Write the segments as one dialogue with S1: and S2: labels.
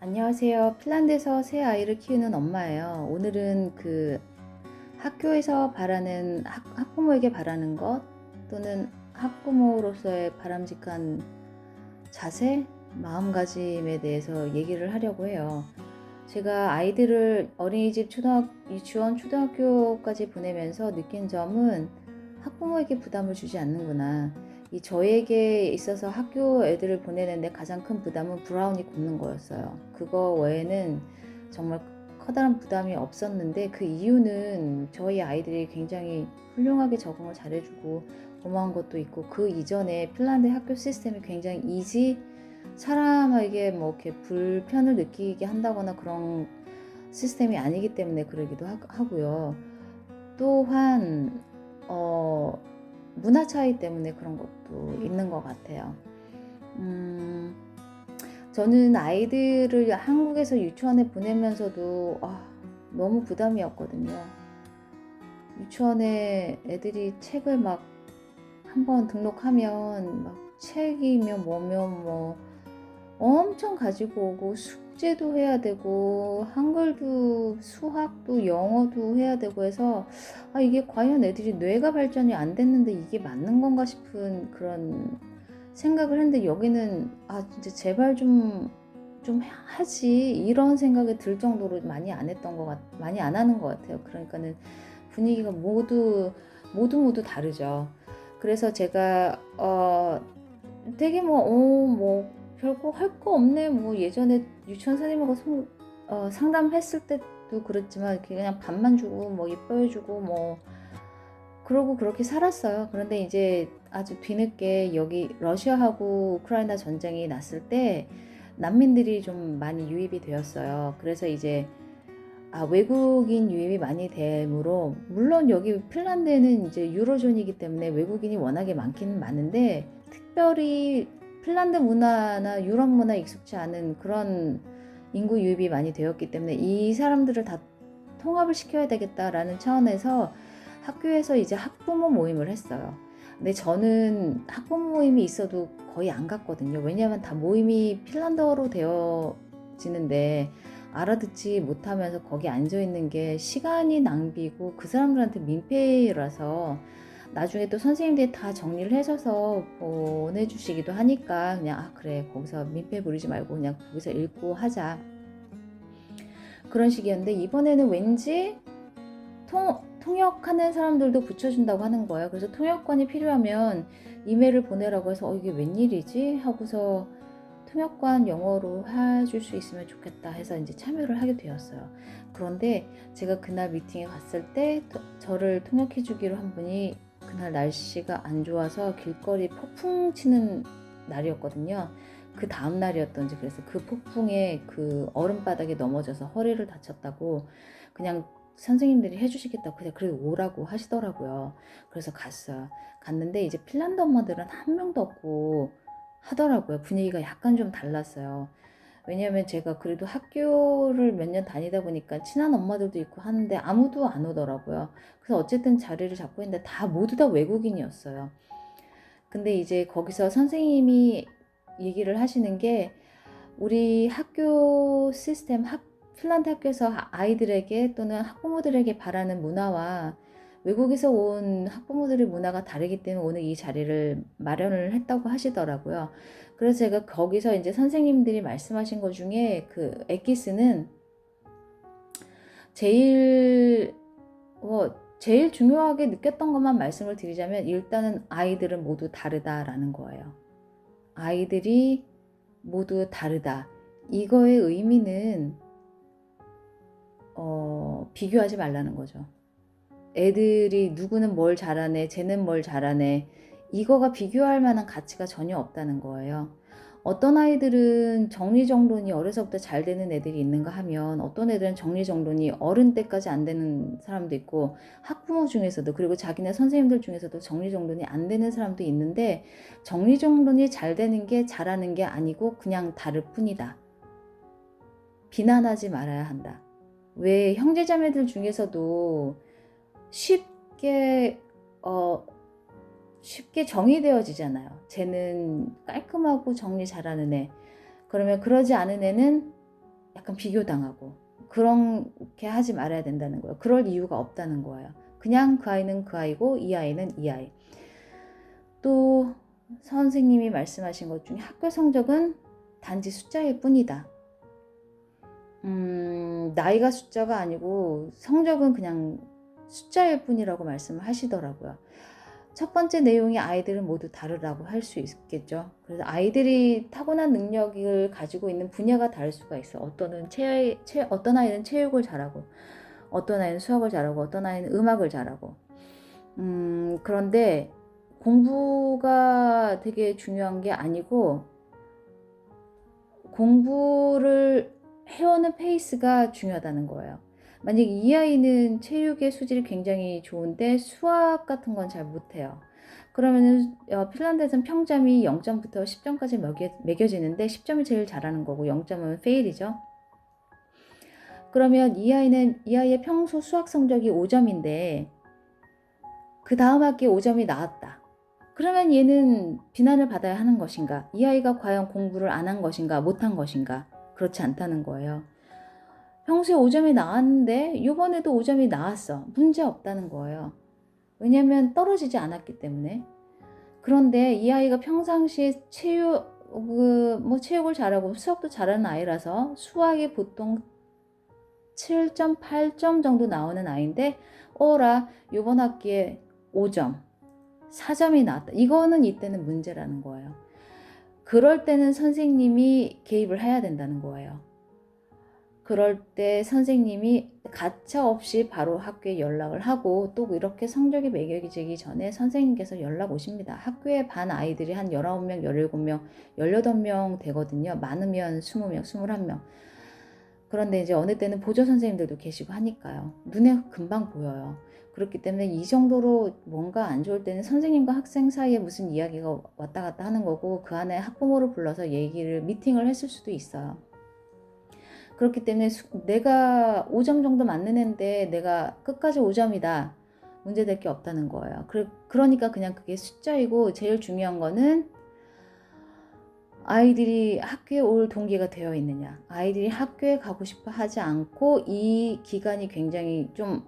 S1: 안녕하세요. 핀란드에서 새 아이를 키우는 엄마예요. 오늘은 학교에서 바라는 학부모에게 바라는 것 또는 학부모로서의 바람직한 자세, 마음가짐에 대해서 얘기를 하려고 해요. 제가 아이들을 어린이집, 유치원, 초등학교까지 보내면서 느낀 점은 학부모에게 부담을 주지 않는구나. 저에게 있어서 학교 애들을 보내는데 가장 큰 부담은 브라운이 굽는 거였어요. 그거 외에는 정말 커다란 부담이 없었는데 그 이유는 저희 아이들이 굉장히 훌륭하게 적응을 잘해주고 고마운 것도 있고 그 이전에 핀란드 학교 시스템이 굉장히 사람에게 뭐 이렇게 불편을 느끼게 한다거나 그런 시스템이 아니기 때문에 그러기도 하고요. 또한 문화 차이 때문에 그런 것도 있는 것 같아요. 저는 아이들을 한국에서 유치원에 보내면서도 너무 부담이었거든요. 유치원에 애들이 책을 막 한번 등록하면 막 책이면 뭐면 뭐 엄청 가지고 오고 숙제도 해야 되고 한글도 수학도 영어도 해야 되고 해서 이게 과연 애들이 뇌가 발전이 안 됐는데 이게 맞는 건가 싶은 그런 생각을 했는데 여기는 진짜 제발 좀 하지 이런 생각이 들 정도로 많이 안 하는 것 같아요. 그러니까는 분위기가 모두 다르죠. 그래서 제가 되게 뭐 별거 할 거 없네. 뭐 예전에 유치원 선생님하고 상담했을 때도 그랬지만 그냥 밥만 주고 뭐 예뻐해주고 뭐 그러고 그렇게 살았어요. 그런데 이제 아주 뒤늦게 여기 러시아하고 우크라이나 전쟁이 났을 때 난민들이 좀 많이 유입이 되었어요. 그래서 이제 외국인 유입이 많이 되므로 물론 여기 핀란드에는 이제 유로존이기 때문에 외국인이 워낙에 많기는 많은데 특별히 핀란드 문화나 유럽 문화에 익숙치 않은 그런 인구 유입이 많이 되었기 때문에 이 사람들을 다 통합을 시켜야 되겠다라는 차원에서 학교에서 이제 학부모 모임을 했어요. 근데 저는 학부모 모임이 있어도 거의 안 갔거든요. 왜냐하면 다 모임이 핀란드어로 되어지는데 알아듣지 못하면서 거기 앉아 있는 게 시간이 낭비고 그 사람들한테 민폐라서 나중에 또 선생님들이 다 정리를 해줘서 보내주시기도 하니까 그냥 그래 거기서 민폐 부리지 말고 그냥 거기서 읽고 하자 그런 식이었는데 이번에는 왠지 통역하는 사람들도 붙여준다고 하는 거예요. 그래서 통역관이 필요하면 이메일을 보내라고 해서 이게 웬일이지 하고서 통역관 영어로 해줄 수 있으면 좋겠다 해서 이제 참여를 하게 되었어요. 그런데 제가 그날 미팅에 갔을 때 저를 통역해 주기로 한 분이 그날 날씨가 안 좋아서 길거리 폭풍 치는 날이었거든요. 그 다음 날이었던지 그래서 그 폭풍에 그 얼음바닥에 넘어져서 허리를 다쳤다고 그냥 선생님들이 해주시겠다고 그냥 그래도 오라고 하시더라고요. 그래서 갔어요. 갔는데 이제 핀란드 엄마들은 한 명도 없고 하더라고요. 분위기가 약간 좀 달랐어요. 왜냐하면 제가 그래도 학교를 몇 년 다니다 보니까 친한 엄마들도 있고 하는데 아무도 안 오더라고요. 그래서 어쨌든 자리를 잡고 있는데 모두 다 외국인이었어요. 근데 이제 거기서 선생님이 얘기를 하시는 게 우리 학교 시스템, 핀란드 학교에서 아이들에게 또는 학부모들에게 바라는 문화와 외국에서 온 학부모들의 문화가 다르기 때문에 오늘 이 자리를 마련을 했다고 하시더라고요. 그래서 제가 거기서 이제 선생님들이 말씀하신 것 중에 그 엑기스는 제일 중요하게 느꼈던 것만 말씀을 드리자면 일단은 아이들은 모두 다르다라는 거예요. 아이들이 모두 다르다. 이거의 의미는 비교하지 말라는 거죠. 애들이 누구는 뭘 잘하네, 쟤는 뭘 잘하네. 이거가 비교할 만한 가치가 전혀 없다는 거예요. 어떤 아이들은 정리정돈이 어려서부터 잘 되는 애들이 있는가 하면 어떤 애들은 정리정돈이 어른 때까지 안 되는 사람도 있고 학부모 중에서도 그리고 자기네 선생님들 중에서도 정리정돈이 안 되는 사람도 있는데 정리정돈이 잘 되는 게 잘하는 게 아니고 그냥 다를 뿐이다. 비난하지 말아야 한다. 왜 형제자매들 중에서도 쉽게 정의되어지잖아요. 쟤는 깔끔하고 정리 잘하는 애. 그러면 그러지 않은 애는 약간 비교당하고 그렇게 하지 말아야 된다는 거예요. 그럴 이유가 없다는 거예요. 그냥 그 아이는 그 아이고 이 아이는 이 아이. 또 선생님이 말씀하신 것 중에 학교 성적은 단지 숫자일 뿐이다. 나이가 숫자가 아니고 성적은 그냥 숫자일 뿐이라고 말씀을 하시더라고요. 첫 번째 내용이 아이들은 모두 다르다고 할 수 있겠죠. 그래서 아이들이 타고난 능력을 가지고 있는 분야가 다를 수가 있어. 어떤 아이는 체육을 잘하고, 어떤 아이는 수학을 잘하고, 어떤 아이는 음악을 잘하고. 그런데 공부가 되게 중요한 게 아니고, 공부를 해오는 페이스가 중요하다는 거예요. 만약 이 아이는 체육의 수질이 굉장히 좋은데 수학 같은 건 잘 못해요. 그러면은 핀란드에서는 평점이 0점부터 10점까지 매겨지는데 10점이 제일 잘하는 거고 0점은 페일이죠. 그러면 이 아이의 평소 수학 성적이 5점인데 그 다음 학기에 5점이 나왔다. 그러면 얘는 비난을 받아야 하는 것인가? 이 아이가 과연 공부를 안 한 것인가? 못한 것인가? 그렇지 않다는 거예요. 평소에 5점이 나왔는데 이번에도 5점이 나왔어. 문제 없다는 거예요. 왜냐하면 떨어지지 않았기 때문에. 그런데 이 아이가 평상시에 체육을 잘하고 수학도 잘하는 아이라서 수학이 보통 7점, 8점 정도 나오는 아이인데 이번 학기에 5점, 4점이 나왔다. 이거는 이때는 문제라는 거예요. 그럴 때는 선생님이 개입을 해야 된다는 거예요. 그럴 때 선생님이 가차없이 바로 학교에 연락을 하고 또 이렇게 성적이 매겨지기 전에 선생님께서 연락 오십니다. 학교에 반 아이들이 한 19명, 17명, 18명 되거든요. 많으면 20명, 21명. 그런데 이제 어느 때는 보조 선생님들도 계시고 하니까요. 눈에 금방 보여요. 그렇기 때문에 이 정도로 뭔가 안 좋을 때는 선생님과 학생 사이에 무슨 이야기가 왔다 갔다 하는 거고 그 안에 학부모를 불러서 미팅을 했을 수도 있어요. 그렇기 때문에 내가 5점 정도 맞는 애인데 내가 끝까지 5점이다. 문제될 게 없다는 거예요. 그러니까 그냥 그게 숫자이고 제일 중요한 거는 아이들이 학교에 올 동기가 되어 있느냐. 아이들이 학교에 가고 싶어 하지 않고 이 기간이 굉장히 좀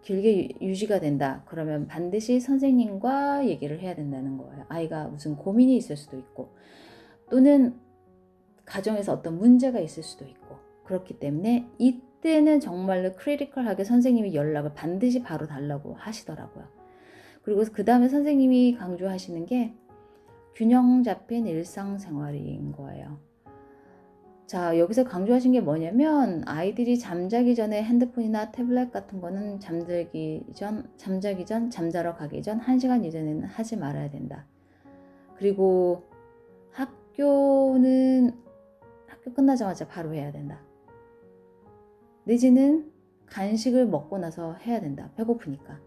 S1: 길게 유지가 된다. 그러면 반드시 선생님과 얘기를 해야 된다는 거예요. 아이가 무슨 고민이 있을 수도 있고 또는 가정에서 어떤 문제가 있을 수도 있고 그렇기 때문에 이때는 정말로 크리티컬하게 선생님이 연락을 반드시 바로 달라고 하시더라고요. 그리고 그 다음에 선생님이 강조하시는 게 균형 잡힌 일상생활인 거예요. 자, 여기서 강조하신 게 뭐냐면 아이들이 잠자기 전에 핸드폰이나 태블릿 같은 거는 잠자기 전, 잠자러 가기 전 1시간 이전에는 하지 말아야 된다. 그리고 학교 끝나자마자 바로 해야 된다. 내지는 간식을 먹고 나서 해야 된다. 배고프니까.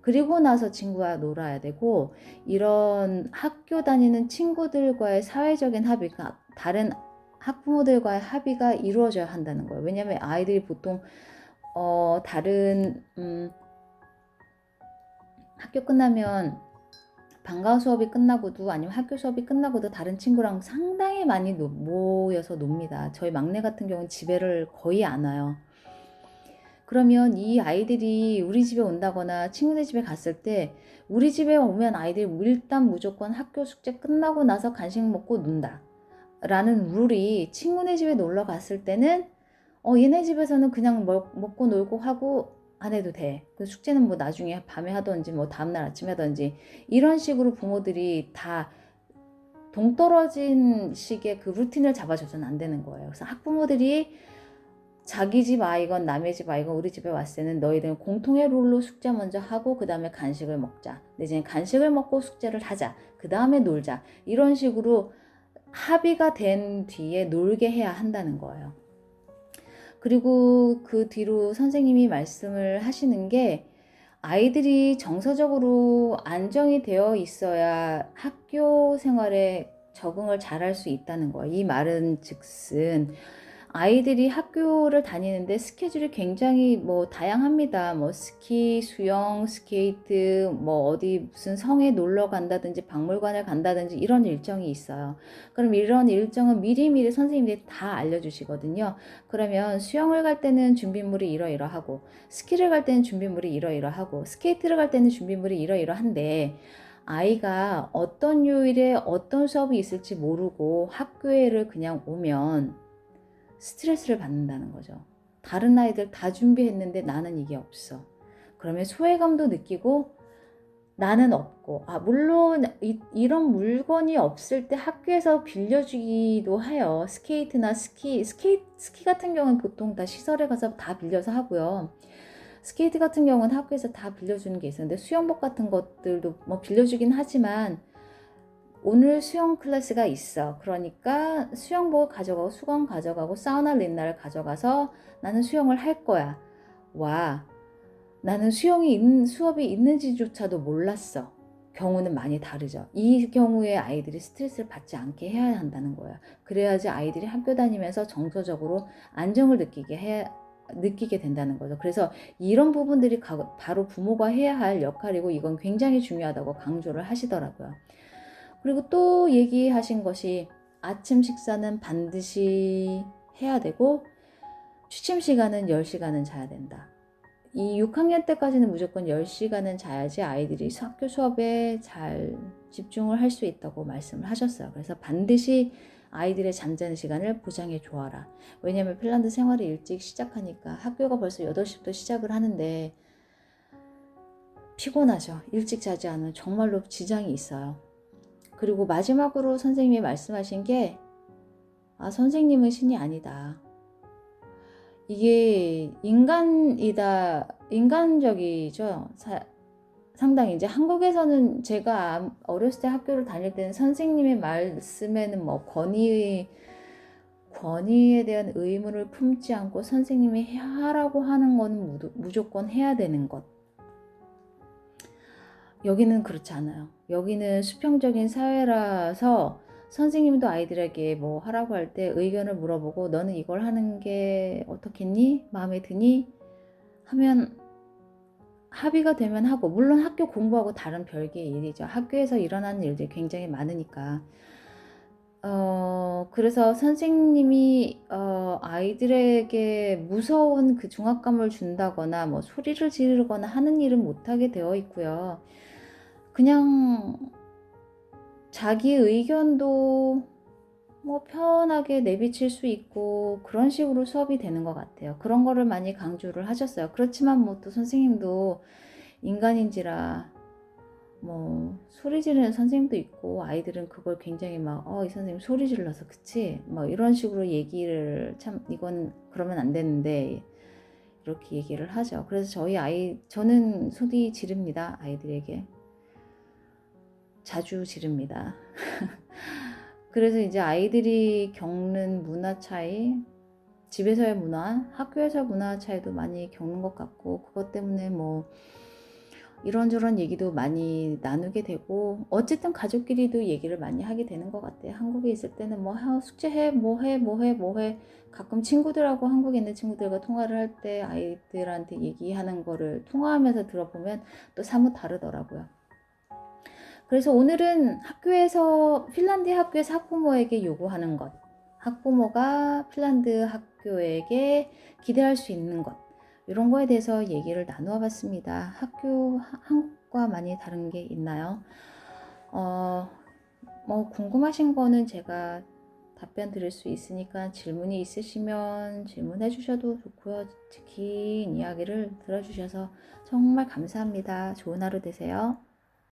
S1: 그리고 나서 친구와 놀아야 되고 이런 학교 다니는 친구들과의 사회적인 합의가 다른 학부모들과의 합의가 이루어져야 한다는 거예요. 왜냐하면 아이들이 보통 다른 학교 끝나면 방과후 수업이 끝나고도 아니면 학교 수업이 끝나고도 다른 친구랑 상당히 많이 모여서 놉니다. 저희 막내 같은 경우는 집에를 거의 안 와요. 그러면 이 아이들이 우리 집에 온다거나 친구네 집에 갔을 때 우리 집에 오면 아이들이 일단 무조건 학교 숙제 끝나고 나서 간식 먹고 논다 라는 룰이 친구네 집에 놀러 갔을 때는 얘네 집에서는 그냥 먹고 놀고 하고 안 해도 돼. 그 숙제는 뭐 나중에 밤에 하던지 뭐 다음날 아침에 하던지 이런 식으로 부모들이 다 동떨어진 식의 그 루틴을 잡아줘서는 안 되는 거예요. 그래서 학부모들이 자기 집 아이건 남의 집 아이건 우리 집에 왔을 때는 너희들은 공통의 룰로 숙제 먼저 하고 그 다음에 간식을 먹자. 내지는 간식을 먹고 숙제를 하자. 그 다음에 놀자. 이런 식으로 합의가 된 뒤에 놀게 해야 한다는 거예요. 그리고 그 뒤로 선생님이 말씀을 하시는 게 아이들이 정서적으로 안정이 되어 있어야 학교 생활에 적응을 잘할 수 있다는 거예요. 이 말은 즉슨 아이들이 학교를 다니는데 스케줄이 굉장히 뭐 다양합니다. 뭐 스키, 수영, 스케이트, 뭐 어디 무슨 성에 놀러 간다든지 박물관을 간다든지 이런 일정이 있어요. 그럼 이런 일정은 미리미리 선생님들이 다 알려주시거든요. 그러면 수영을 갈 때는 준비물이 이러이러하고, 스키를 갈 때는 준비물이 이러이러하고, 스케이트를 갈 때는 준비물이 이러이러한데, 아이가 어떤 요일에 어떤 수업이 있을지 모르고 학교에를 그냥 오면 스트레스를 받는다는 거죠. 다른 아이들 다 준비했는데 나는 이게 없어. 그러면 소외감도 느끼고 나는 없고, 물론 이런 물건이 없을 때 학교에서 빌려주기도 해요. 스케이트나 스키 같은 경우는 보통 다 시설에 가서 다 빌려서 하고요. 스케이트 같은 경우는 학교에서 다 빌려주는 게 있었는데, 수영복 같은 것들도 뭐 빌려주긴 하지만 오늘 수영 클래스가 있어. 그러니까 수영복을 가져가고 수건 가져가고 사우나 린나를 가져가서 나는 수영을 할 거야. 와, 나는 수업이 있는지조차도 몰랐어. 경우는 많이 다르죠. 이 경우에 아이들이 스트레스를 받지 않게 해야 한다는 거야. 그래야지 아이들이 학교 다니면서 정서적으로 안정을 느끼게 된다는 거죠. 그래서 이런 부분들이 바로 부모가 해야 할 역할이고, 이건 굉장히 중요하다고 강조를 하시더라고요. 그리고 또 얘기하신 것이 아침 식사는 반드시 해야 되고 취침 시간은 10시간은 자야 된다. 이 6학년 때까지는 무조건 10시간은 자야지 아이들이 학교 수업에 잘 집중을 할 수 있다고 말씀을 하셨어요. 그래서 반드시 아이들의 잠자는 시간을 보장해 주어라. 왜냐하면 핀란드 생활이 일찍 시작하니까 학교가 벌써 8시부터 시작을 하는데 피곤하죠. 일찍 자지 않으면 정말로 지장이 있어요. 그리고 마지막으로 선생님이 말씀하신 게, 선생님은 신이 아니다. 이게 인간적이죠. 상당히 이제 한국에서는 제가 어렸을 때 학교를 다닐 때는 선생님의 말씀에는 뭐 권위에 대한 의무를 품지 않고 선생님이 하라고 하는 건 무조건 해야 되는 것. 여기는 그렇지 않아요. 여기는 수평적인 사회라서 선생님도 아이들에게 뭐 하라고 할 때 의견을 물어보고, 너는 이걸 하는 게 어떻겠니? 마음에 드니? 하면 합의가 되면 하고, 물론 학교 공부하고 다른 별개의 일이죠. 학교에서 일어나는 일들이 굉장히 많으니까. 그래서 선생님이 아이들에게 무서운 그 중압감을 준다거나 뭐 소리를 지르거나 하는 일은 못하게 되어 있고요. 그냥 자기 의견도 뭐 편하게 내비칠 수 있고 그런 식으로 수업이 되는 것 같아요. 그런 거를 많이 강조를 하셨어요. 그렇지만 뭐 또 선생님도 인간인지라 뭐 소리 지르는 선생님도 있고, 아이들은 그걸 굉장히 막 이 선생님 소리 질러서 그치? 뭐 이런 식으로 얘기를, 참 이건 그러면 안 되는데 이렇게 얘기를 하죠. 그래서 저는 소리 지릅니다. 아이들에게 자주 지릅니다. 그래서 이제 아이들이 겪는 문화 차이, 집에서의 문화, 학교에서 문화 차이도 많이 겪는 것 같고, 그것 때문에 뭐 이런저런 얘기도 많이 나누게 되고, 어쨌든 가족끼리도 얘기를 많이 하게 되는 것 같아요. 한국에 있을 때는 뭐 숙제해, 뭐해. 가끔 친구들하고, 한국에 있는 친구들과 통화를 할 때 아이들한테 얘기하는 거를 통화하면서 들어보면 또 사뭇 다르더라고요. 그래서 오늘은 핀란드 학교에서 학부모에게 요구하는 것, 학부모가 핀란드 학교에게 기대할 수 있는 것, 이런 거에 대해서 얘기를 나누어 봤습니다. 한국과 많이 다른 게 있나요? 뭐 궁금하신 거는 제가 답변 드릴 수 있으니까 질문이 있으시면 질문해 주셔도 좋고요. 긴 이야기를 들어주셔서 정말 감사합니다. 좋은 하루 되세요.